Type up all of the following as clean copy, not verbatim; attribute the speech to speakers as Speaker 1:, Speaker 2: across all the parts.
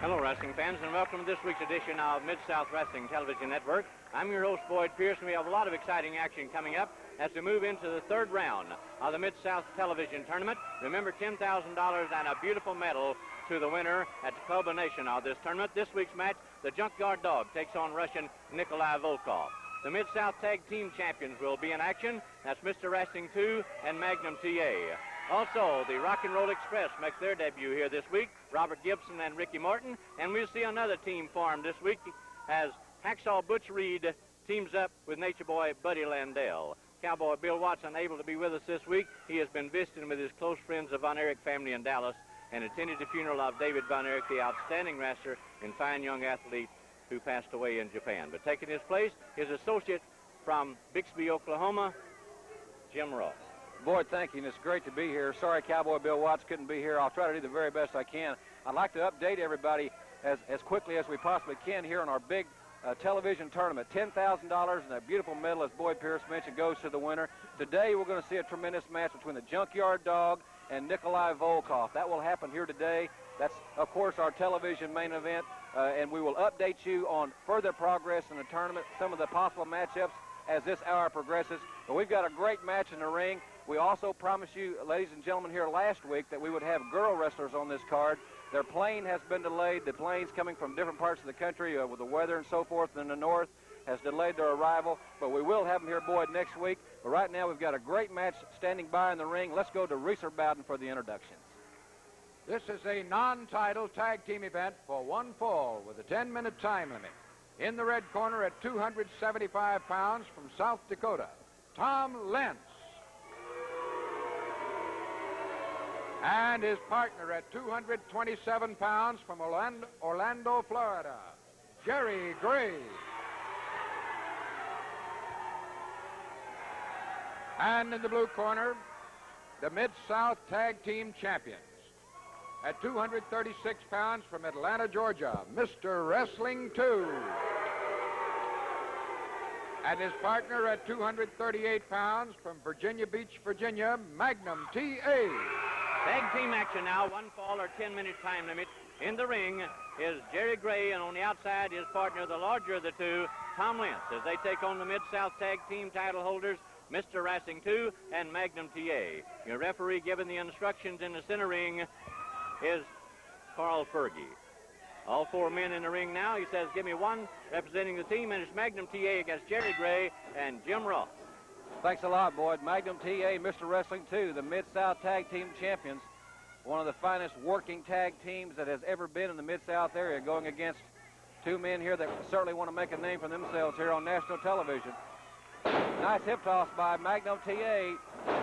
Speaker 1: Hello, wrestling fans, and welcome to this week's edition of Mid-South Wrestling Television Network. I'm your host, Boyd Pierce, and we have a lot of exciting action coming up as we move into the third round of the Mid-South Television Tournament. Remember, $10,000 and a beautiful medal to the winner at the culmination of this tournament. This week's match, the Junkyard Dog takes on Russian Nikolai Volkov. The Mid-South Tag Team Champions will be in action. That's Mr. Wrestling 2 and Magnum TA. Also, the Rock and Roll Express make their debut here this week, Robert Gibson and Ricky Morton. And we'll see another team formed this week as Hacksaw Butch Reed teams up with Nature Boy Buddy Landell. Cowboy Bill Watts unable to be with us this week. He has been visiting with his close friends the Von Erich family in Dallas and attended the funeral of David Von Erich, the outstanding wrestler and fine young athlete who passed away in Japan. But taking his place, his associate from Bixby, Oklahoma, Jim Ross.
Speaker 2: Boyd, thank you, and it's great to be here. Sorry Cowboy Bill Watts couldn't be here. I'll try to do the very best I can. I'd like to update everybody as quickly as we possibly can here on our big television tournament. $10,000 and a beautiful medal, as Boyd Pierce mentioned, goes to the winner. Today we're going to see a tremendous match between the Junkyard Dog and Nikolai Volkov. That will happen here today. That's, of course, our television main event, and we will update you on further progress in the tournament, some of the possible matchups as this hour progresses. But we've got a great match in the ring. We also promised you, ladies and gentlemen, here last week that we would have girl wrestlers on this card. Their plane has been delayed. The planes coming from different parts of the country with the weather and so forth in the north has delayed their arrival. But we will have them here, Boyd, next week. But right now we've got a great match standing by in the ring. Let's go to Reeser Bowden for the introductions.
Speaker 3: This is a non-title tag team event for one fall with a 10-minute time limit. In the red corner at 275 pounds from South Dakota, Tom Lentz. And his partner at 227 pounds from Orlando, Florida, Jerry Gray. And in the blue corner, the Mid-South Tag Team Champions. At 236 pounds from Atlanta, Georgia, Mr. Wrestling 2. And his partner at 238 pounds from Virginia Beach, Virginia, Magnum TA.
Speaker 1: Tag team action now, one fall or 10-minute time limit. In the ring is Jerry Gray, and on the outside his partner, the larger of the two, Tom Lentz, as they take on the Mid-South Tag Team title holders, Mr. Wrestling 2 and Magnum TA. Your referee giving the instructions in the center ring is Carl Fergie. All four men in the ring now. He says, give me one representing the team, and it's Magnum TA against Jerry Gray and Jim Ross.
Speaker 2: Thanks a lot, Boyd. Magnum TA, Mr. Wrestling 2, the Mid-South Tag Team Champions, one of the finest working tag teams that has ever been in the Mid-South area, going against two men here that certainly want to make a name for themselves here on national television. Nice hip toss by Magnum TA.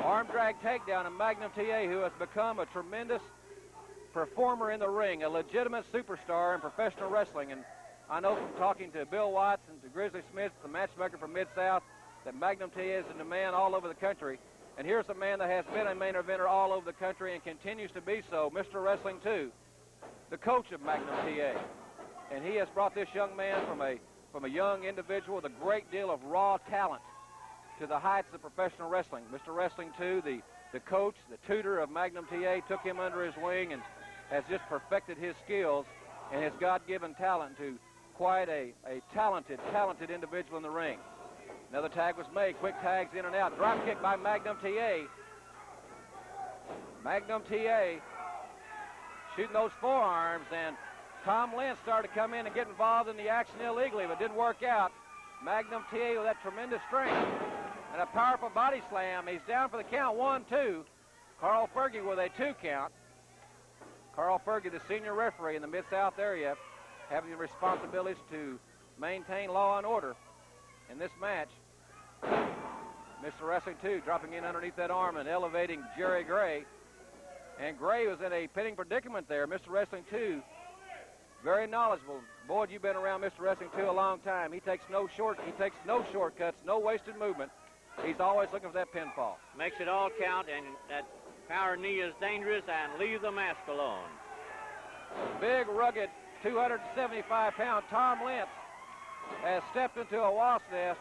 Speaker 2: Arm drag takedown of Magnum TA, who has become a tremendous performer in the ring, a legitimate superstar in professional wrestling. And I know from talking to Bill Watts and to Grizzly Smith, the matchmaker from Mid-South, that Magnum TA is in demand all over the country. And here's a man that has been a main eventer all over the country and continues to be so, Mr. Wrestling 2, the coach of Magnum TA. And he has brought this young man from a young individual with a great deal of raw talent to the heights of professional wrestling. Mr. Wrestling 2, the coach, the tutor of Magnum TA, took him under his wing and has just perfected his skills and his God-given talent to quite a talented individual in the ring. Another tag was made. Quick tags in and out. Drop kick by Magnum TA. Magnum TA shooting those forearms, and Tom Lentz started to come in and get involved in the action illegally, but didn't work out. Magnum TA with that tremendous strength and a powerful body slam. He's down for the count. 1, 2. Carl Fergie with a 2 count. Carl Fergie, the senior referee in the Mid-South area, having the responsibilities to maintain law and order in this match. Mr. Wrestling 2 dropping in underneath that arm and elevating Jerry Gray. And Gray was in a pitting predicament there. Mr. Wrestling 2, very knowledgeable. Boyd, you've been around Mr. Wrestling 2 a long time. He takes no shortcuts, no wasted movement. He's always looking for that pinfall.
Speaker 1: Makes it all count, and that power knee is dangerous, and leave the mask alone.
Speaker 2: Big, rugged, 275-pound Tom Lentz has stepped into a wasp nest.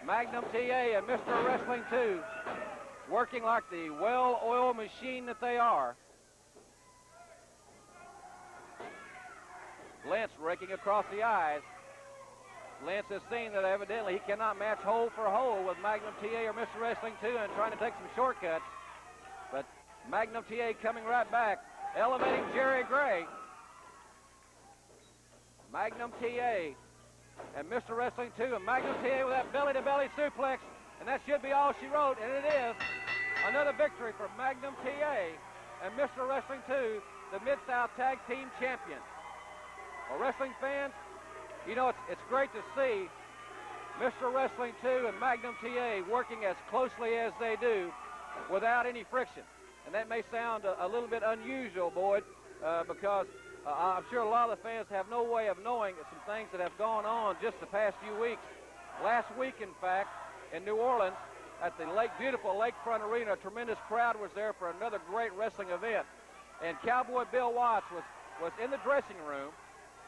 Speaker 2: Magnum TA and Mr. Wrestling 2 working like the well-oiled machine that they are. Lentz raking across the eyes. Lentz has seen that evidently he cannot match hole for hole with Magnum TA or Mr. Wrestling 2 and trying to take some shortcuts. But Magnum TA coming right back, elevating Jerry Gray. Magnum TA and Mr. Wrestling 2 and Magnum TA with that belly-to-belly suplex. And that should be all she wrote, and it is. Another victory for Magnum TA and Mr. Wrestling 2, the Mid-South Tag Team Champions. Well, wrestling fans, you know, it's great to see Mr. Wrestling 2 and Magnum TA working as closely as they do without any friction. And that may sound a little bit unusual, Boyd, because I'm sure a lot of the fans have no way of knowing some things that have gone on just the past few weeks. Last week, in fact, in New Orleans, at the beautiful Lakefront Arena, a tremendous crowd was there for another great wrestling event. And Cowboy Bill Watts was in the dressing room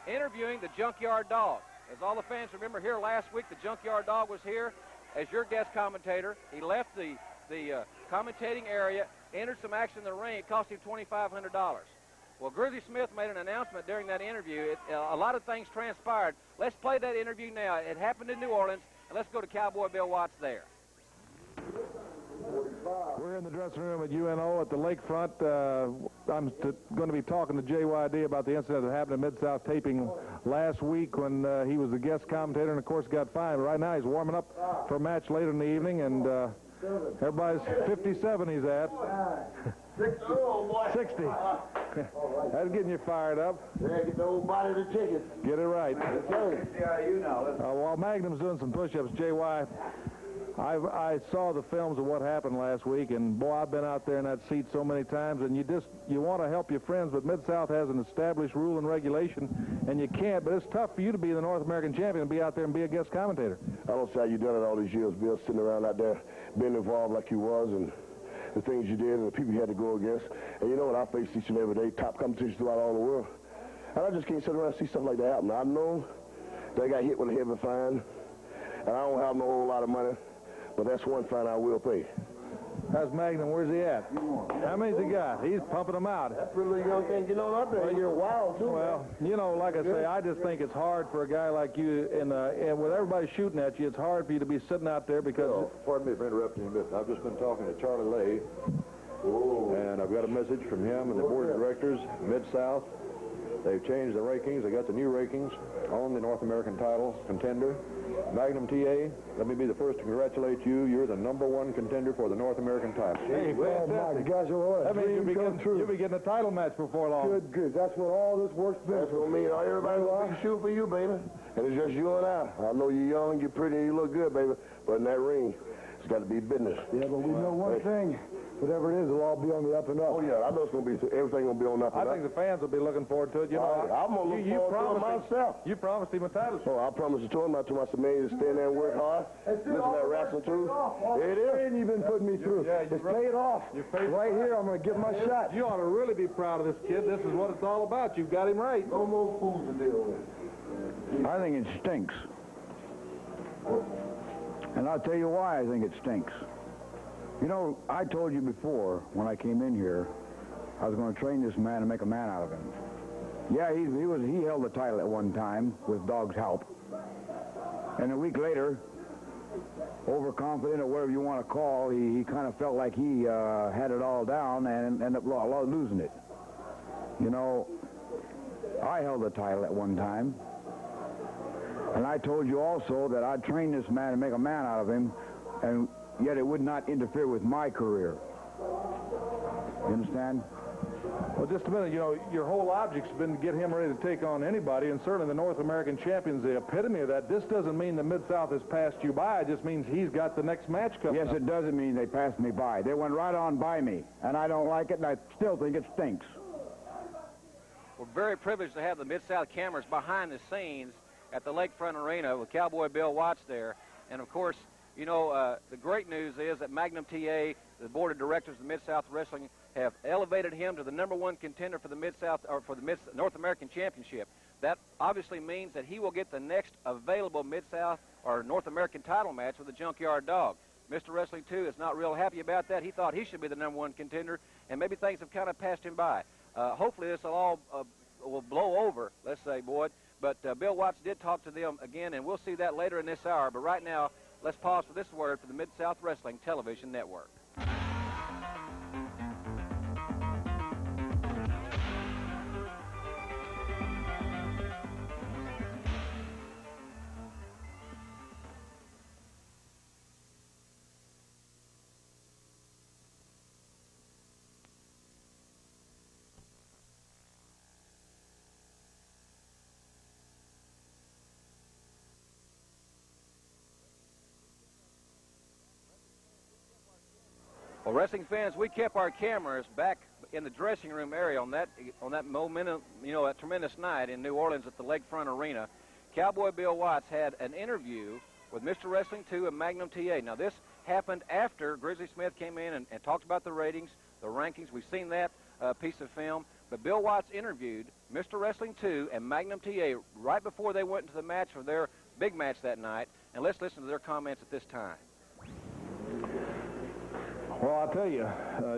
Speaker 2: interviewing the Junkyard Dog. As all the fans remember, here last week, the Junkyard Dog was here as your guest commentator. He left the commentating area, entered some action in the ring. It cost him $2,500. Well, Grizzly Smith made an announcement during that interview. A lot of things transpired. Let's play that interview now. It happened in New Orleans, and let's go to Cowboy Bill Watts there.
Speaker 4: We're in the dressing room at UNO at the lakefront. I'm going to be talking to JYD about the incident that happened at Mid-South taping last week when he was the guest commentator and, of course, got fined. Right now he's warming up for a match later in the evening, and everybody's 57 he's at. 60. That's getting you fired up.
Speaker 5: Yeah, get the old body the ticket.
Speaker 4: Get it right.
Speaker 5: Yeah, you know.
Speaker 4: While Magnum's doing some push-ups, JY, I saw the films of what happened last week, and boy, I've been out there in that seat so many times, and you want to help your friends, but Mid-South has an established rule and regulation, and you can't, but it's tough for you to be the North American champion and be out there and be a guest commentator.
Speaker 5: I don't see how you done it all these years, Bill, sitting around out there, being involved like you was, and the things you did and the people you had to go against. And you know what, I face each and every day, top competitions throughout all the world. And I just can't sit around and see stuff like that happen. I know they got hit with a heavy fine, and I don't have no whole lot of money. But that's one fine I will pay.
Speaker 4: How's Magnum? Where's he at? How many's he got? He's pumping them out.
Speaker 5: That's really young thing. You know nothing. Well, you're wild, too.
Speaker 4: Well, you know, like I say, I just think it's hard for a guy like you, and with everybody shooting at you, it's hard for you to be sitting out there because...
Speaker 6: No, pardon me for interrupting you, mister. I've just been talking to Charlie Lay, and I've got a message from him and the board of directors, Mid-South. They've changed the rankings. They got the new rankings on the North American title contender. Magnum TA, let me be the first to congratulate you. You're the #1 contender for the North American title.
Speaker 4: Hey, fantastic.
Speaker 5: That means
Speaker 4: you'll be getting a title match before long.
Speaker 5: Good. That's what all this work's been. That's what means everybody will be shooting for you, baby. And it's just you and I. I know you're young, you're pretty, you look good, baby. But in that ring, it's got to be business.
Speaker 7: Yeah, but we know one thing. Whatever it is, it'll all be on the up and up.
Speaker 5: Oh, yeah, I know it's going to be, everything going to be on the up and up.
Speaker 4: I think the fans will be looking forward to it. You know,
Speaker 5: I'm going to look forward to it myself.
Speaker 4: You promised him a title shot.
Speaker 5: Oh, I promised it to him. I told myself, man, to stand there and work hard. Listen to that wrestling, too. There it is.
Speaker 7: You've been putting me through. Just pay it off. Right here, I'm going to give my shot.
Speaker 4: You ought to really be proud of this kid. This is what it's all about. You've got him right.
Speaker 5: No more fools to deal with.
Speaker 7: I think it stinks. And I'll tell you why I think it stinks. You know, I told you before, when I came in here, I was going to train this man and make a man out of him. Yeah, he held the title at one time with Dog's help. And a week later, overconfident or whatever you want to call, he kind of felt like he had it all down and ended up losing it. You know, I held the title at one time. And I told you also that I'd train this man and make a man out of him, and yet it would not interfere with my career. You understand?
Speaker 4: Well, just a minute. You know, your whole object's been to get him ready to take on anybody, and certainly the North American champion's the epitome of that. This doesn't mean the Mid-South has passed you by. It just means he's got the next match coming up.
Speaker 7: Yes, it doesn't mean they passed me by. They went right on by me, and I don't like it, and I still think it stinks.
Speaker 2: We're very privileged to have the Mid-South cameras behind the scenes at the Lakefront Arena with Cowboy Bill Watts there. And, of course, you know, the great news is that Magnum TA, the board of directors of Mid-South Wrestling, have elevated him to the #1 contender for the Mid-South, or for the North American Championship. That obviously means that he will get the next available Mid-South or North American title match with the Junkyard Dog. Mr. Wrestling 2 is not real happy about that. He thought he should be the #1 contender, and maybe things have kind of passed him by. Hopefully this will all will blow over, let's say, Boyd. But Bill Watts did talk to them again, and we'll see that later in this hour. But right now, let's pause for this word for the Mid-South Wrestling Television Network. Well, wrestling fans, we kept our cameras back in the dressing room area on that momentum, that tremendous night in New Orleans at the Lakefront Arena. Cowboy Bill Watts had an interview with Mr. Wrestling 2 and Magnum TA. Now, this happened after Grizzly Smith came in and talked about the ratings, the rankings. We've seen that piece of film. But Bill Watts interviewed Mr. Wrestling 2 and Magnum TA right before they went into the match for their big match that night. And let's listen to their comments at this time.
Speaker 4: Well, I'll tell you,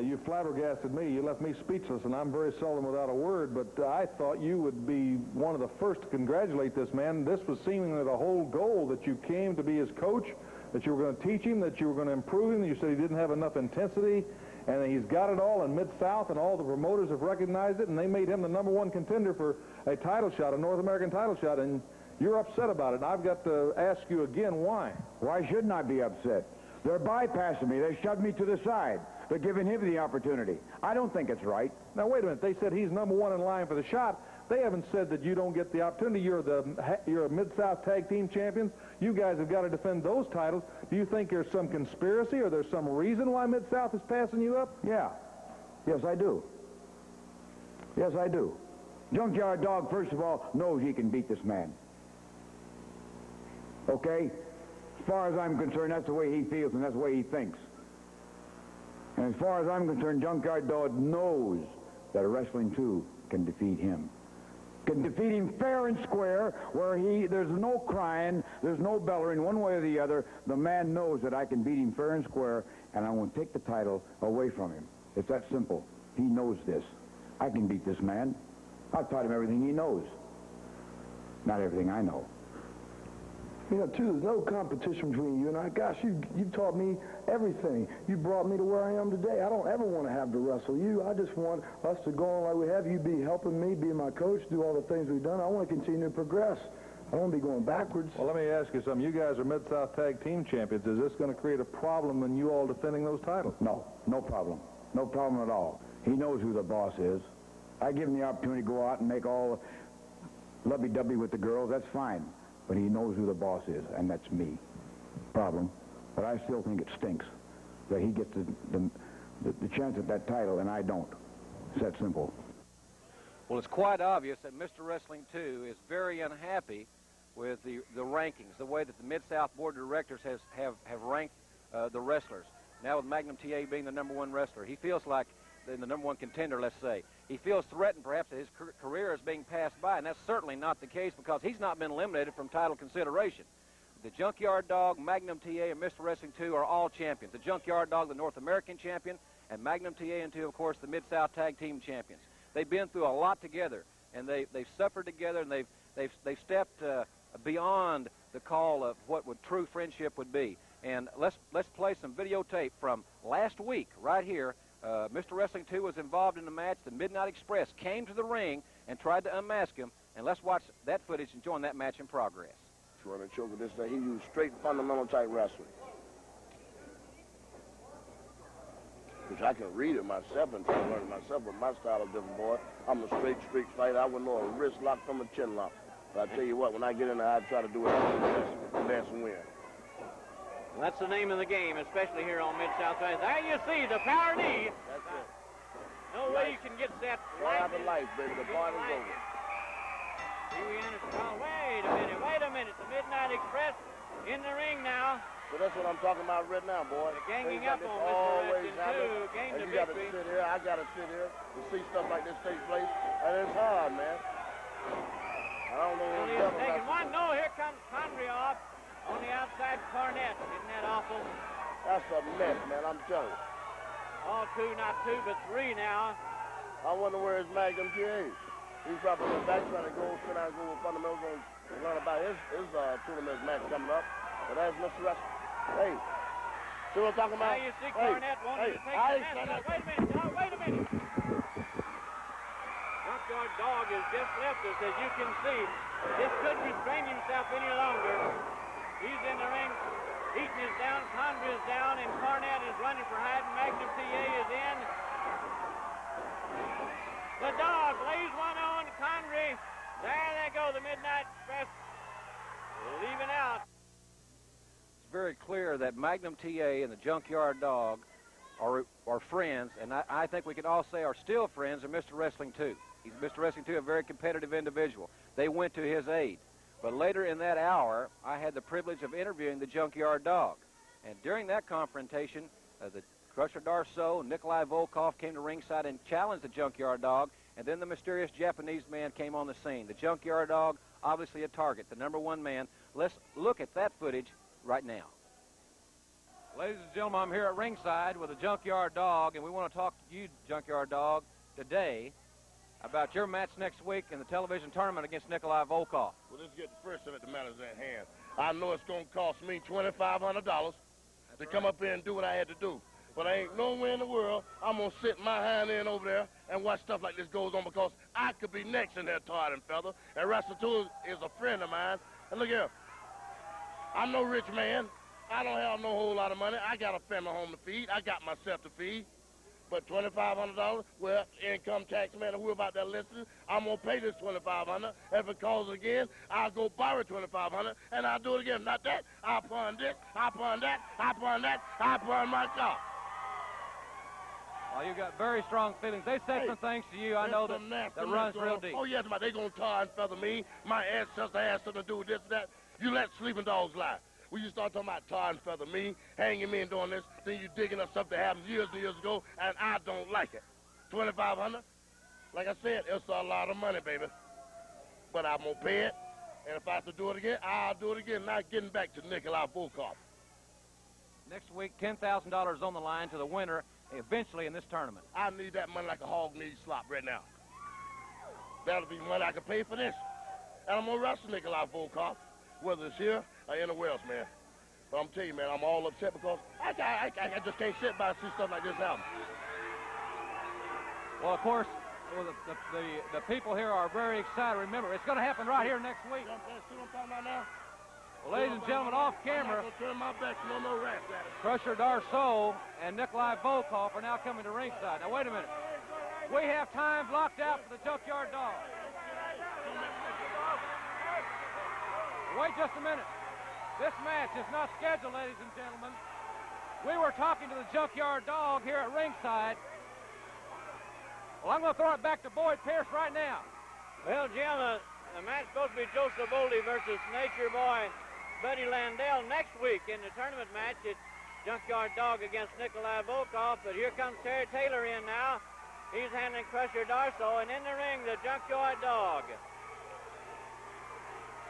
Speaker 4: you flabbergasted me. You left me speechless, and I'm very seldom without a word, but I thought you would be one of the first to congratulate this man. This was seemingly the whole goal, that you came to be his coach, that you were going to teach him, that you were going to improve him. You said he didn't have enough intensity, and he's got it all in Mid-South, and all the promoters have recognized it, and they made him the #1 contender for a title shot, a North American title shot, and you're upset about it. I've got to ask you again, why?
Speaker 7: Why shouldn't I be upset? They're bypassing me. They shoved me to the side. They're giving him the opportunity. I don't think it's right.
Speaker 4: Now, wait a minute. They said he's #1 in line for the shot. They haven't said that you don't get the opportunity. You're a Mid-South Tag Team Champions. You guys have got to defend those titles. Do you think there's some conspiracy or there's some reason why Mid-South is passing you up?
Speaker 7: Yeah. Yes, I do. Yes, I do. Junkyard Dog, first of all, knows he can beat this man. Okay? As far as I'm concerned, that's the way he feels and that's the way he thinks. And as far as I'm concerned, Junkyard Dog knows that Wrestling 2 can defeat him. Can defeat him fair and square, where there's no crying, there's no bellowing one way or the other. The man knows that I can beat him fair and square, and I won't take the title away from him. It's that simple. He knows this. I can beat this man. I've taught him everything he knows. Not everything I know.
Speaker 5: You know, too, there's no competition between you and I. Gosh, you've taught me everything. You brought me to where I am today. I don't ever want to have to wrestle you. I just want us to go on like we have. You be helping me, be my coach, do all the things we've done. I want to continue to progress. I don't want to be going backwards.
Speaker 4: Well, let me ask you something. You guys are Mid-South Tag Team Champions. Is this going to create a problem in you all defending those titles?
Speaker 7: No, no problem. No problem at all. He knows who the boss is. I give him the opportunity to go out and make all lovey-dovey with the girls. That's fine. But he knows who the boss is, and that's me. Problem. But I still think it stinks that he gets the chance at that title, and I don't. It's that simple.
Speaker 2: Well, it's quite obvious that Mr. Wrestling 2 is very unhappy with the rankings, the way that the Mid-South Board of Directors have ranked the wrestlers. Now with Magnum TA being the #1 wrestler, he feels like the #1 contender, let's say. He feels threatened, perhaps, that his career is being passed by, and that's certainly not the case because he's not been eliminated from title consideration. The Junkyard Dog, Magnum TA, and Mr. Wrestling 2 are all champions. The Junkyard Dog, the North American champion, and Magnum TA and 2, of course, the Mid-South Tag Team champions. They've been through a lot together, and they've suffered together, and they've stepped beyond the call of what true friendship would be. And let's play some videotape from last week right here. Mr. Wrestling 2 was involved in the match. The Midnight Express came to the ring and tried to unmask him. And let's watch that footage and join that match in progress.
Speaker 5: Running choke with this thing. He used straight fundamental type wrestling. Which I can read it myself and try to learn it myself, but my style is different, boy. I'm a straight street fighter. I wouldn't know a wrist lock from a chin lock. But I tell you what, when I get in there, I try to do it best and win.
Speaker 1: Well, that's the name of the game, especially here on Mid-South. There you see the power knee.
Speaker 5: That's it.
Speaker 1: No way you can get that
Speaker 5: right out of life, baby. The party's over.
Speaker 1: Wait a minute. The Midnight Express in the ring now.
Speaker 5: So that's what I'm talking about right now, boy.
Speaker 1: They're ganging up on Mr. Wrestling 2, gained the
Speaker 5: victory. You got to sit here, I got to sit here to see stuff like this take place. And it's hard, man. I don't know what
Speaker 1: he's taking one. No, here comes Condrioff on the outside cornet. Isn't that awful?
Speaker 5: That's a mess, man, I'm telling you.
Speaker 1: All two, not two, but three now.
Speaker 5: I wonder where his Magnum TA is. He's probably in the back trying to go sit down and go with fundamentals and learn about his tournament match coming up. But that's Mr. Wrestling. Hey, see what I'm talking about?
Speaker 1: Now you see Cornette wanting to take the match. Now, wait a minute, Doug, wait a minute. Junkyard Dog has just left us, as you can see. This couldn't restrain himself any longer. He's in the ring. Eaton is down, Condra is down, and Cornette is running for hide, and Magnum TA is in. The Dog lays one on Condra. There they go, the Midnight Express leaving out.
Speaker 2: It's very clear that Magnum TA and the Junkyard Dog are friends, and I think we can all say are still friends of Mr. Wrestling 2. He's Mr. Wrestling 2, a very competitive individual. They went to his aid. But later in that hour, I had the privilege of interviewing the Junkyard Dog. And during that confrontation, the Crusher Darsow, Nikolai Volkov came to ringside and challenged the Junkyard Dog, and then the mysterious Japanese man came on the scene. The Junkyard Dog, obviously a target, the #1 man. Let's look at that footage right now. Ladies and gentlemen, I'm here at ringside with the Junkyard Dog, and we want to talk to you, Junkyard Dog, today about your match next week in the television tournament against Nikolai Volkov.
Speaker 5: Well, let's get the first of it, the matters at hand. I know it's going to cost me $2,500 to come up here and do what I had to do. But I ain't nowhere in the world I'm going to sit my hind end over there and watch stuff like this goes on, because I could be next in that tarred and feather. And Wrestling 2 is a friend of mine. And look here, I'm no rich man. I don't have no whole lot of money. I got a family home to feed. I got myself to feed. But $2,500, well, income tax man, who about that listening, I'm going to pay this $2,500. If it calls again, I'll go borrow $2,500, and I'll do it again. Not that, I'll pawn this, I'll pawn that, I'll pawn that, I'll pawn my car.
Speaker 2: Well, you got very strong feelings. They said some things to you, I know, that runs real deep.
Speaker 5: Oh, yes, they're going to tar and feather me. My ancestor has something to do with this and that. You let sleeping dogs lie. When you start talking about tar and feather me, hanging me and doing this, then you digging up something that happened years and years ago, and I don't like it. $2,500? Like I said, it's a lot of money, baby. But I'm going to pay it, and if I have to do it again, I'll do it again, not getting back to Nikolai Volkov.
Speaker 2: Next week, $10,000 on the line to the winner eventually in this tournament.
Speaker 5: I need that money like a hog needs slop right now. That'll be money I can pay for this. And I'm going to wrestle Nikolai Volkov, whether it's here or anywhere else, man. But I'm telling you, man, I'm all upset because I just can't sit by and see stuff like this happen.
Speaker 2: Well, of course, the people here are very excited. Remember, it's going to happen right here next week.
Speaker 5: See what I'm talking about now?
Speaker 2: Well, ladies and gentlemen, off camera,
Speaker 5: I'm not going to turn my back to no rats at it.
Speaker 2: Crusher Darsow and Nikolai Volkov are now coming to ringside. Now, wait a minute. We have time blocked out for the Junkyard Dog. Wait just a minute. This match is not scheduled, ladies and gentlemen. We were talking to the Junkyard Dog here at ringside. Well, I'm going to throw it back to Boyd Pierce right now.
Speaker 1: Well, Jim, the match is supposed to be Joseph Boldy versus Nature Boy Buddy Landell next week in the tournament match. It's Junkyard Dog against Nikolai Volkov, but here comes Terry Taylor in now. He's handling Crusher Darsow, and in the ring, the Junkyard Dog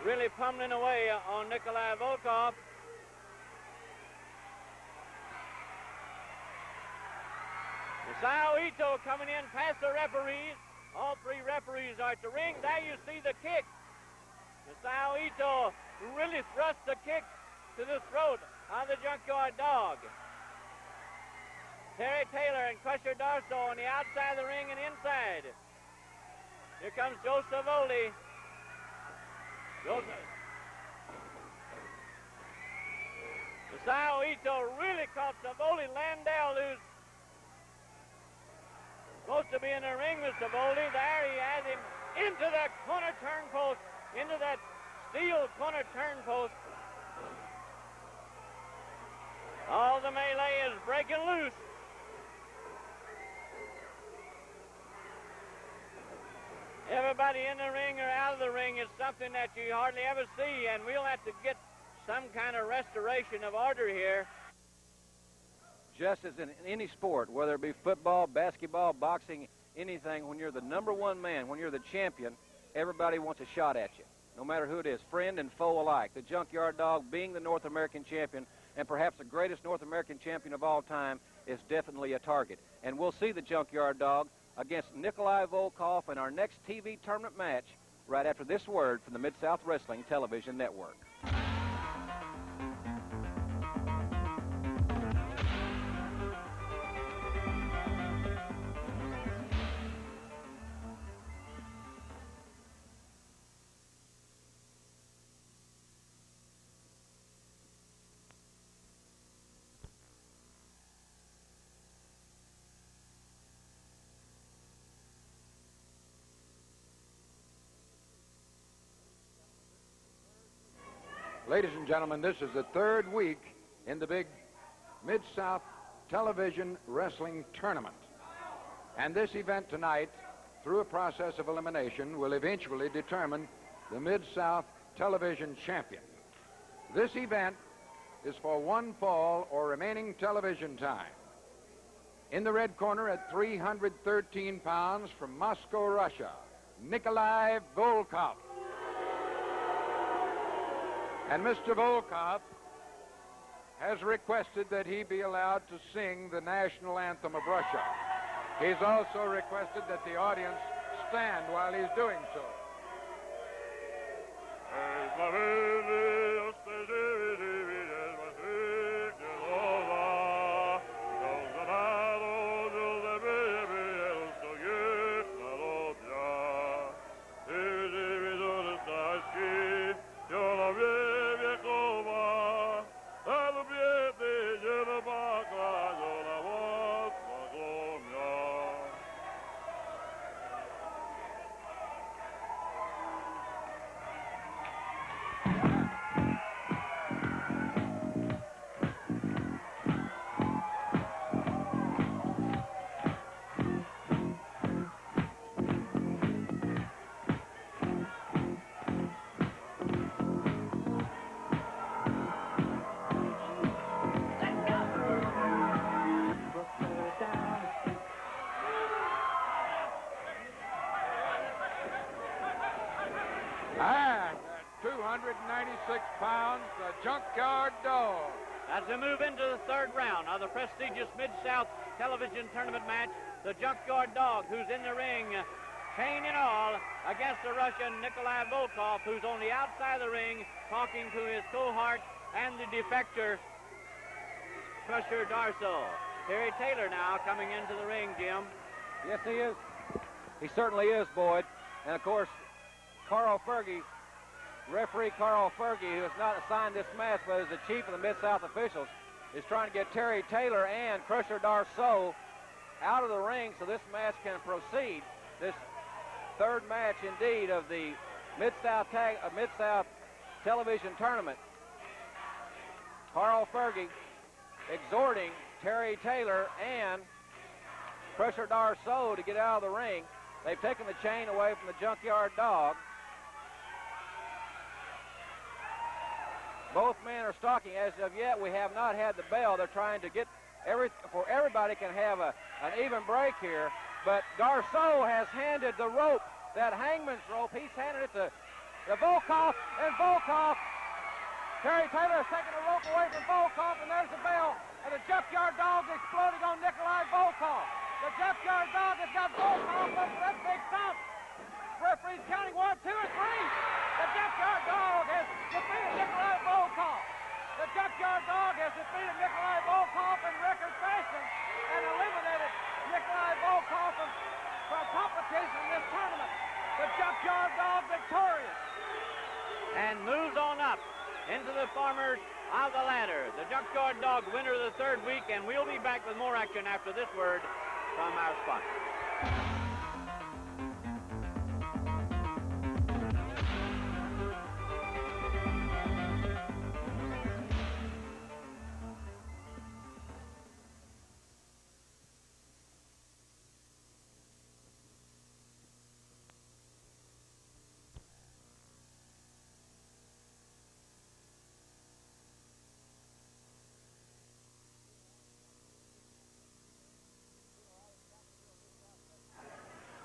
Speaker 1: really pummeling away on Nikolai Volkov. Masao Ito coming in past the referees. All three referees are at the ring. There you see the kick. Masao Ito really thrust the kick to the throat of the Junkyard Dog. Terry Taylor and Crusher Darsow on the outside of the ring and inside. Here comes Joseph Boldy. Masao Ito really caught Savoli. Landell, who's supposed to be in the ring with Savoli, there he has him into that corner turn post, into that steel corner turn post. All the melee is breaking loose. Everybody in the ring or out of the ring is something that you hardly ever see, and we'll have to get some kind of restoration of order here.
Speaker 2: Just as in any sport, whether it be football, basketball, boxing, anything, when you're the #1 man, when you're the champion, everybody wants a shot at you, no matter who it is, friend and foe alike. The Junkyard Dog, being the North American champion, and perhaps the greatest North American champion of all time, is definitely a target. And we'll see the Junkyard Dog against Nikolai Volkov in our next TV tournament match right after this word from the Mid-South Wrestling Television Network.
Speaker 3: Ladies and gentlemen, this is the third week in the big Mid-South Television Wrestling Tournament. And this event tonight, through a process of elimination, will eventually determine the Mid-South Television champion. This event is for one fall or remaining television time. In the red corner at 313 pounds from Moscow, Russia, Nikolai Volkov. And Mr. Volkov has requested that he be allowed to sing the national anthem of Russia. He's also requested that the audience stand while he's doing so. And at 296 pounds, the Junkyard Dog.
Speaker 1: As we move into the third round of the prestigious Mid-South Television Tournament match, the Junkyard Dog, who's in the ring, chain and all, against the Russian Nikolai Volkov, who's on the outside of the ring, talking to his cohort and the defector, Crusher Darso. Terry Taylor now coming into the ring, Jim.
Speaker 2: Yes, he is. He certainly is, Boyd. And, of course, Carl Fergie, referee Carl Fergie, who has not assigned this match but is the chief of the Mid-South officials, is trying to get Terry Taylor and Crusher Darso out of the ring so this match can proceed. This third match, indeed, of the Mid-South Television Tournament. Carl Fergie exhorting Terry Taylor and Crusher Darso to get out of the ring. They've taken the chain away from the Junkyard Dog. Both men are stalking. As of yet, we have not had the bell. They're trying to get everybody can have an even break here. But Darso has handed the rope, that hangman's rope. He's handed it to Volkov, and Volkov. Terry Taylor has taken the rope away from Volkov, and there's the bell. And the Junkyard Dog exploding on Nikolai Volkov. The Junkyard Dog has got Volkov up for that big thump. Referee's counting 1, 2, and 3. The Junkyard Dog has defeated Nikolai Volkov. The Junkyard Dog has defeated Nikolai Volkov in record fashion and eliminated Nikolai Volkov from competition in this tournament. The Junkyard Dog victorious.
Speaker 1: And moves on up into the farmers of the ladder. The Junkyard Dog winner of the third week, and we'll be back with more action after this word from our sponsor.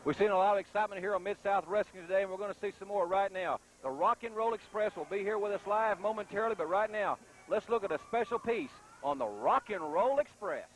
Speaker 2: We've seen a lot of excitement here on Mid-South Wrestling today, and we're going to see some more right now. The Rock and Roll Express will be here with us live momentarily, but right now, let's look at a special piece on the Rock and Roll Express.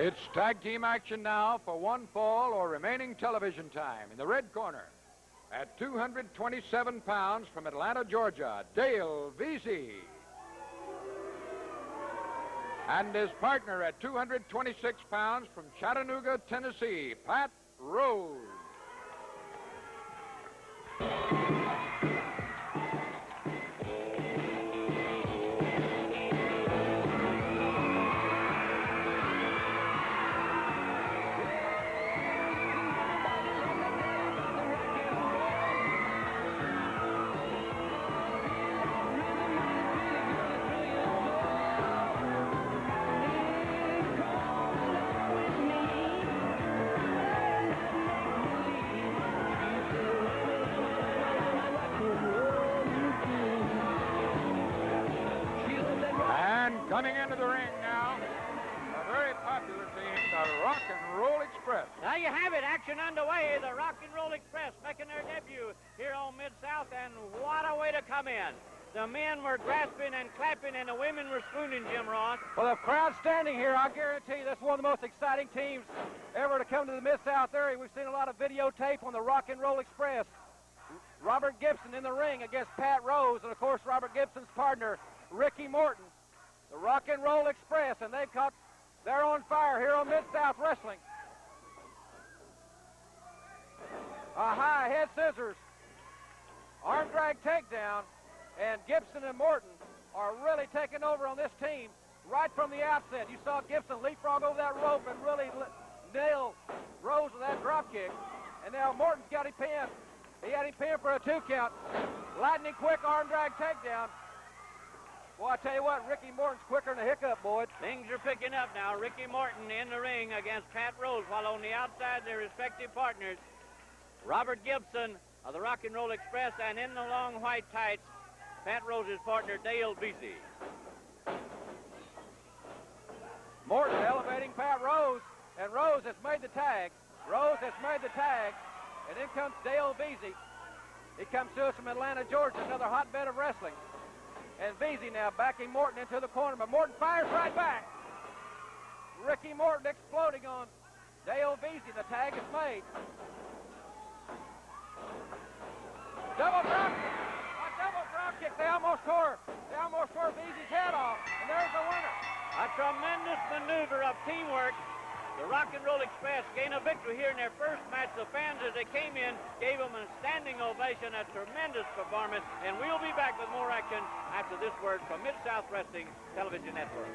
Speaker 3: It's tag team action now for one fall or remaining television time. In the red corner, at 227 pounds from Atlanta, Georgia, Dale Veazey. And his partner at 226 pounds from Chattanooga, Tennessee, Pat Rose. Coming into the ring now, a very popular team, the Rock and Roll Express.
Speaker 1: There you have it, action underway. The Rock and Roll Express making their debut here on Mid-South, and what a way to come in. The men were grasping and clapping, and the women were spooning, Jim Ross.
Speaker 2: Well, the crowd standing here, I guarantee you, that's one of the most exciting teams ever to come to the Mid-South area. We've seen a lot of videotape on the Rock and Roll Express. Robert Gibson in the ring against Pat Rose, and, of course, Robert Gibson's partner, Ricky Morton. The Rock and Roll Express, and they're on fire here on Mid-South Wrestling. A high head scissors, arm drag takedown, and Gibson and Morton are really taking over on this team right from the outset. You saw Gibson leapfrog over that rope and really nail Rose with that drop kick. And now Morton's got him pinned. He had him pinned for a 2 count. Lightning quick arm drag takedown. Well, I tell you what, Ricky Morton's quicker than a hiccup, boy.
Speaker 1: Things are picking up now. Ricky Morton in the ring against Pat Rose, while on the outside, their respective partners, Robert Gibson of the Rock and Roll Express, and in the long white tights, Pat Rose's partner, Dale Veazey.
Speaker 2: Morton elevating Pat Rose, and Rose has made the tag. Rose has made the tag, and in comes Dale Veazey. He comes to us from Atlanta, Georgia, another hotbed of wrestling. And Veazey now backing Morton into the corner, but Morton fires right back. Ricky Morton exploding on Dale Veazey. The tag is made. Double drop kick. A double drop kick. They almost tore Veazey's head off, and there's the winner.
Speaker 1: A tremendous maneuver of teamwork. The Rock and Roll Express gained a victory here in their first match. The fans, as they came in, gave them a standing ovation, a tremendous performance. And we'll be back with more action after this word from Mid-South Wrestling Television Network.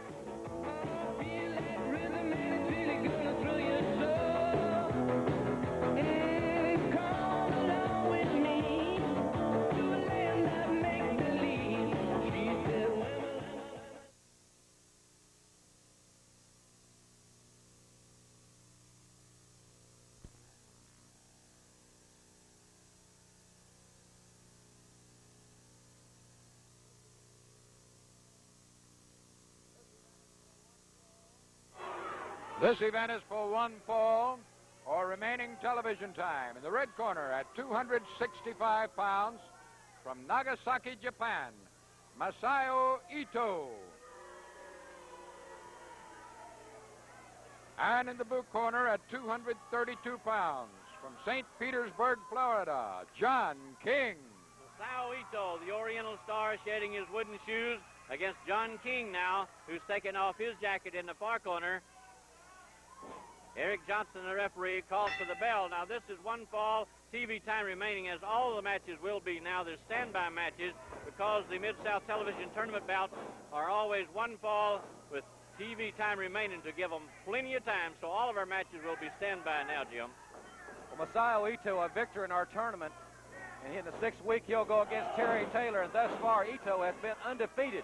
Speaker 3: This event is for one fall or remaining television time. In the red corner at 265 pounds from Nagasaki, Japan, Masayo Ito. And in the blue corner at 232 pounds from St. Petersburg, Florida, John King.
Speaker 1: Masayo Ito, the Oriental Star, shedding his wooden shoes against John King now, who's taken off his jacket in the far corner. Eric Johnson, the referee, calls for the bell. Now, this is one fall, TV time remaining, as all the matches will be now. There's standby matches because the Mid-South Television Tournament bouts are always one fall with TV time remaining to give them plenty of time. So all of our matches will be standby now, Jim.
Speaker 2: Well, Masayo Ito, a victor in our tournament. And in the 6th week, he'll go against Terry Taylor. And thus far, Ito has been undefeated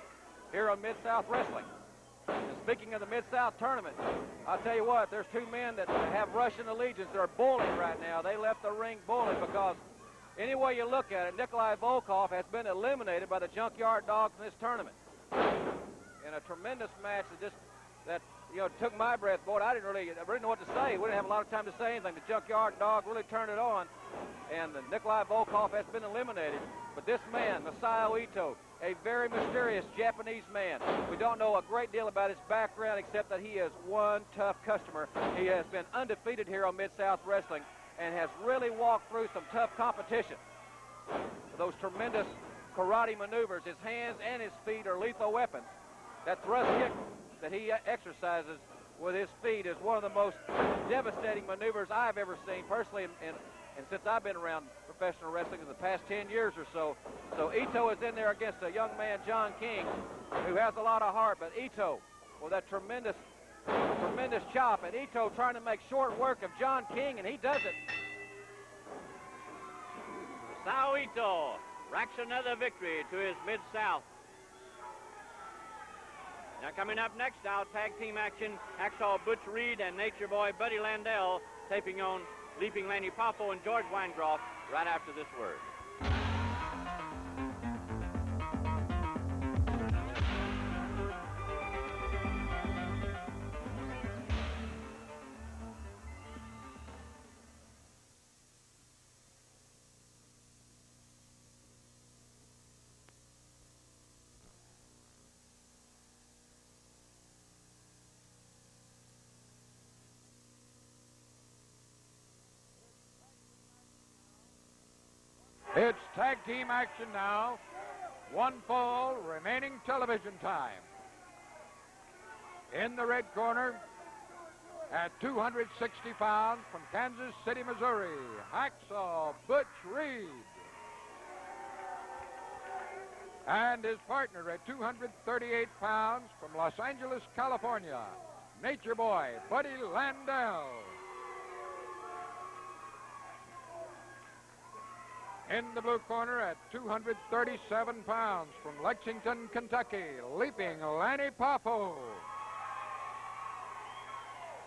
Speaker 2: here on Mid-South Wrestling. And speaking of the Mid-South tournament, I'll tell you what, there's two men that have Russian allegiance that are boiling right now. They left the ring boiling because any way you look at it, Nikolai Volkov has been eliminated by the Junkyard Dogs in this tournament. In a tremendous match that took my breath, boy. I didn't really know what to say. We didn't have a lot of time to say anything. The Junkyard Dog really turned it on, and Nikolai Volkov has been eliminated. But this man, Masayo Ito, a very mysterious Japanese man. We don't know a great deal about his background except that he is one tough customer. He has been undefeated here on Mid-South Wrestling and has really walked through some tough competition. Those tremendous karate maneuvers, his hands and his feet are lethal weapons. That thrust kick that he exercises with his feet is one of the most devastating maneuvers I've ever seen personally, and since I've been around professional wrestling in the past 10 years or so. So Ito is in there against a young man, John King, who has a lot of heart, but Ito with that tremendous chop, and Ito trying to make short work of John King, and he does it.
Speaker 1: Sao Ito racks another victory to his Mid-South. Now coming up next, our tag team action, Hacksaw Butch Reed and Nature Boy Buddy Landell taking on Leaping Lanny Poffo and George Weingroff right after this word.
Speaker 3: It's tag team action now. One fall, remaining television time. In the red corner, at 260 pounds from Kansas City, Missouri, Hacksaw Butch Reed. And his partner at 238 pounds from Los Angeles, California, Nature Boy Buddy Landell. In the blue corner at 237 pounds from Lexington, Kentucky, Leaping Lanny Poffo.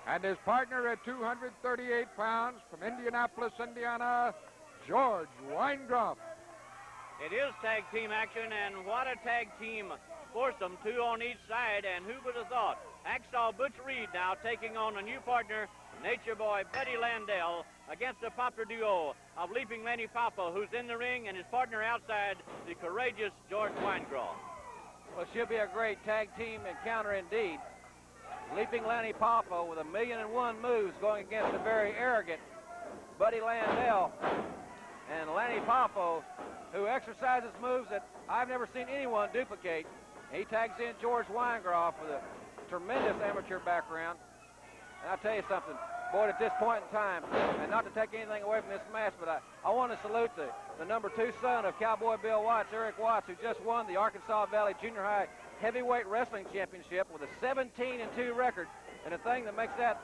Speaker 3: And his partner at 238 pounds from Indianapolis, Indiana, George Weingroff.
Speaker 1: It is tag team action, and what a tag team foursome, two on each side, and who would have thought? Hacksaw Butch Reed now taking on a new partner, Nature Boy Buddy Landell, against the popular duo of Leaping Lanny Poffo, who's in the ring, and his partner outside, the courageous George Weingroff.
Speaker 2: Well, it should be a great tag team encounter indeed. Leaping Lanny Poffo with 1,000,001 moves going against the very arrogant Buddy Landell. And Lanny Poffo, who exercises moves that I've never seen anyone duplicate. He tags in George Weingroff with a tremendous amateur background. And I'll tell you something, boy, at this point in time, and not to take anything away from this match, but I want to salute the number 2 son of Cowboy Bill Watts, Eric Watts, who just won the Arkansas Valley Junior High Heavyweight Wrestling Championship with a 17-2 record. And the thing that makes that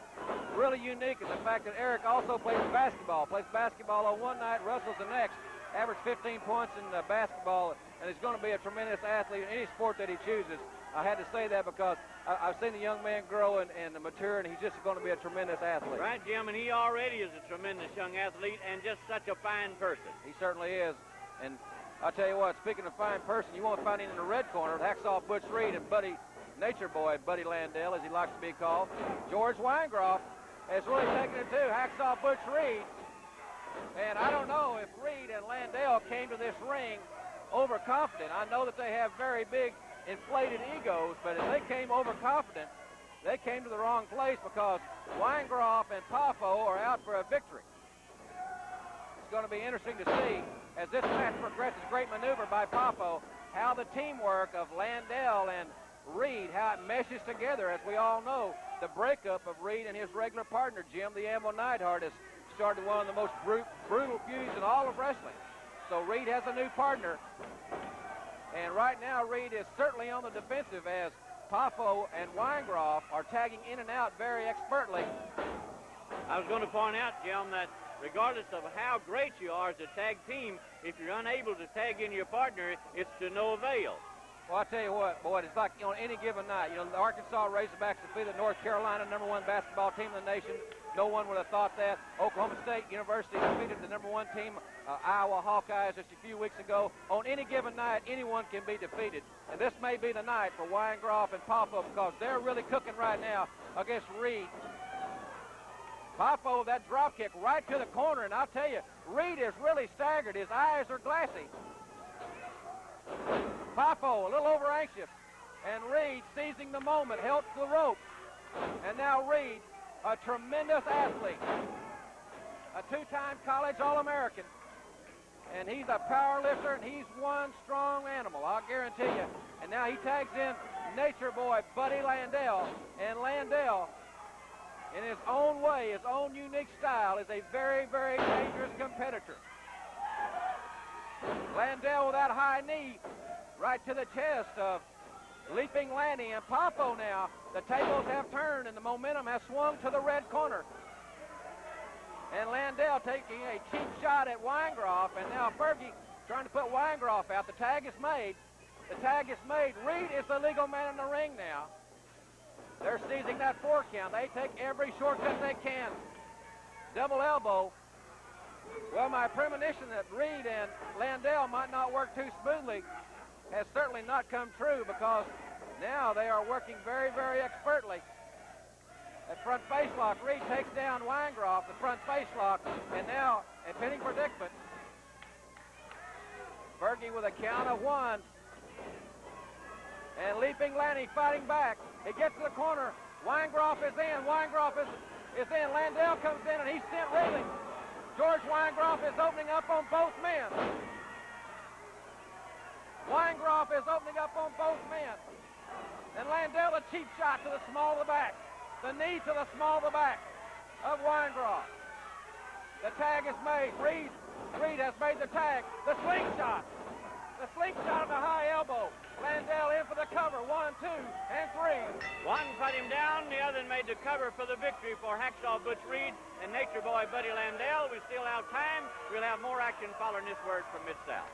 Speaker 2: really unique is the fact that Eric also plays basketball on one night, wrestles the next, averaged 15 points in basketball, and he's going to be a tremendous athlete in any sport that he chooses. I had to say that because I've seen the young man grow and mature, and he's just going to be a tremendous athlete.
Speaker 1: Right, Jim, and he already is a tremendous young athlete and just such a fine person.
Speaker 2: He certainly is. And I'll tell you what, speaking of fine person, you won't find him in the red corner, Hacksaw Butch Reed and Nature Boy Buddy Landell, as he likes to be called. George Weingroff has really taken it to Hacksaw Butch Reed. And I don't know if Reed and Landell came to this ring overconfident. I know that they have very big inflated egos, but if they came overconfident, they came to the wrong place, because Weingroff and Poffo are out for a victory. It's going to be interesting to see, as this match progresses, great maneuver by Poffo, how the teamwork of Landell and Reed, how it meshes together. As we all know, the breakup of Reed and his regular partner, Jim the Anvil Neidhart, has started one of the most brutal feuds in all of wrestling. So Reed has a new partner. And right now, Reed is certainly on the defensive, as Poffo and Weingroff are tagging in and out very expertly.
Speaker 1: I was going to point out, Jim, that regardless of how great you are as a tag team, if you're unable to tag in your partner, it's to no avail.
Speaker 2: Well, I tell you what, boy, it's like on any given night. The Arkansas Razorbacks defeated North Carolina, #1 basketball team in the nation. No one would have thought that. Oklahoma State University defeated the number 1 team, Iowa Hawkeyes, just a few weeks ago. On any given night, anyone can be defeated. And this may be the night for Weingroff and Popo because they're really cooking right now against Reed. Popo, that drop kick right to the corner, and I'll tell you, Reed is really staggered. His eyes are glassy. Popo, a little over anxious, and Reed seizing the moment, held to the rope. And now Reed, a tremendous athlete, a 2-time college All-American, and he's a power lifter, and he's one strong animal, I'll guarantee you. And now he tags in Nature Boy Buddy Landell, and Landell, in his own way, his own unique style, is a very, very dangerous competitor. Landell with that high knee right to the chest of Leaping Lanny, and Popo now. The tables have turned, and the momentum has swung to the red corner. And Landell taking a cheap shot at Weingroff, and now Fergie trying to put Weingroff out. The tag is made. The tag is made. Reed is the legal man in the ring now. They're seizing that 4 count. They take every shortcut they can. Double elbow. Well, my premonition that Reed and Landell might not work too smoothly has certainly not come true, because now they are working very, very expertly. That front face lock, Reed takes down Weingroff, the front face lock, and now a pinning predicament. Fergie with a count of 1. And Leaping Lanny fighting back. He gets to the corner. Weingroff is in. Weingroff is in. Landell comes in, and he's sent reeling. George Weingroff is opening up on both men. Weingroff is opening up on both men. And Landell, a cheap shot to the small of the back. The knee to the small of the back of Weingroff. The tag is made. Reed has made the tag. The slingshot. The slingshot of the high elbow. Landell in for the cover. 1, 2, and 3.
Speaker 1: One put him down. The other made the cover for the victory for Hacksaw Butch Reed and Nature Boy Buddy Landell. We still have time. We'll have more action following this word from Mid-South.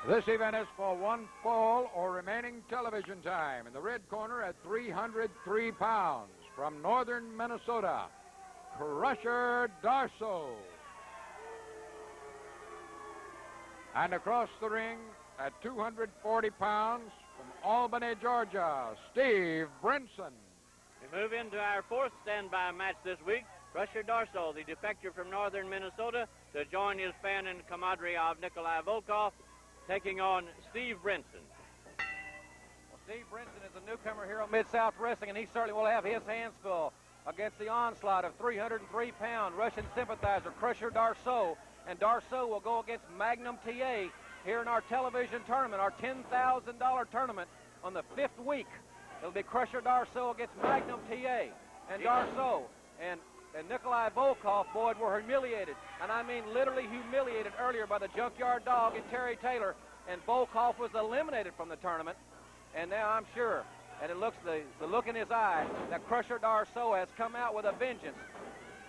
Speaker 3: This event is for 1 fall or remaining television time. In the red corner at 303 pounds, from northern Minnesota, Crusher Darso. And across the ring at 240 pounds, from Albany, Georgia, Steve Brinson.
Speaker 1: We move into our 4th standby match this week. Crusher Darso, the defector from northern Minnesota, to join his fan and camaraderie of Nikolai Volkov, taking on Steve Brinson.
Speaker 2: Well, Steve Brinson is a newcomer here on Mid-South Wrestling, and he certainly will have his hands full against the onslaught of 303-pound Russian sympathizer Crusher Darso. And Darso will go against Magnum TA here in our television tournament, our $10,000 tournament on the 5th week. It'll be Crusher Darso against Magnum TA. And Darso and Nikolai Volkov, Boyd, were humiliated, and I mean literally humiliated earlier by the Junkyard Dog and Terry Taylor, and Volkov was eliminated from the tournament. And now I'm sure, and it looks the look in his eye, that Crusher Darso has come out with a vengeance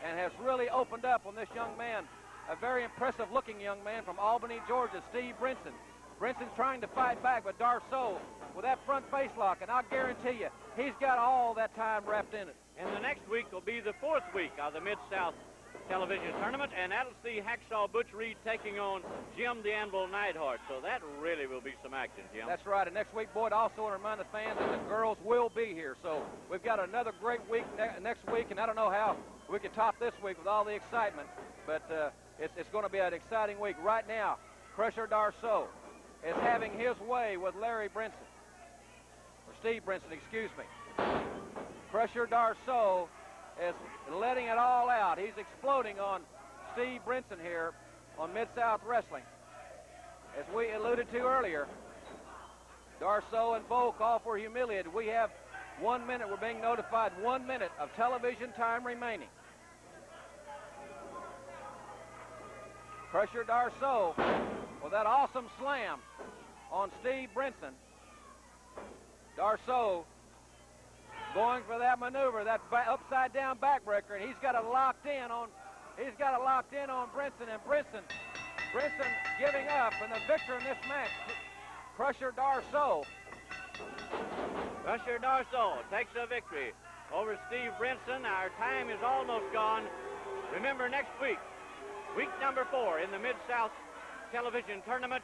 Speaker 2: and has really opened up on this young man, a very impressive-looking young man from Albany, Georgia, Steve Brinson. Brinson's trying to fight back, but Darso with that front face lock, and I'll guarantee you, he's got all that time wrapped in it.
Speaker 1: And the next week will be the 4th week of the Mid-South television tournament, and that'll see Hacksaw Butch Reed taking on Jim the Anvil Neidhart. So that really will be some action, Jim.
Speaker 2: That's right. And next week, Boyd, also want to remind the fans that the girls will be here. So we've got another great week next week, and I don't know how we can top this week with all the excitement, but it's going to be an exciting week. Right now, Crusher Darso is having his way with Larry Brinson, or Steve Brinson, excuse me. Crusher Darso is letting it all out. He's exploding on Steve Brinson here on Mid-South Wrestling. As we alluded to earlier, Darso and Volkov were humiliated. We have 1 minute. We're being notified 1 minute of television time remaining. Crusher Darceau with that awesome slam on Steve Brinson. Darceau going for that maneuver, that upside down backbreaker, and he's got it locked in on Brinson, and Brinson giving up, and the victor in this match, Crusher Darceau.
Speaker 1: Crusher Darceau takes a victory over Steve Brinson. Our time is almost gone. Remember, next week, week number 4 in the Mid-South Television Tournament,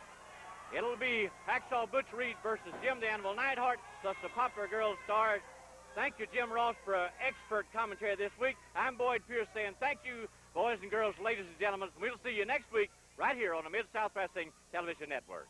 Speaker 1: it'll be Hacksaw Butch Reed versus Jim the Anvil Neidhart, plus the Popular Girls stars. Thank you, Jim Ross, for an expert commentary this week. I'm Boyd Pierce saying thank you, boys and girls, ladies and gentlemen. We'll see you next week right here on the Mid-South Wrestling Television Network.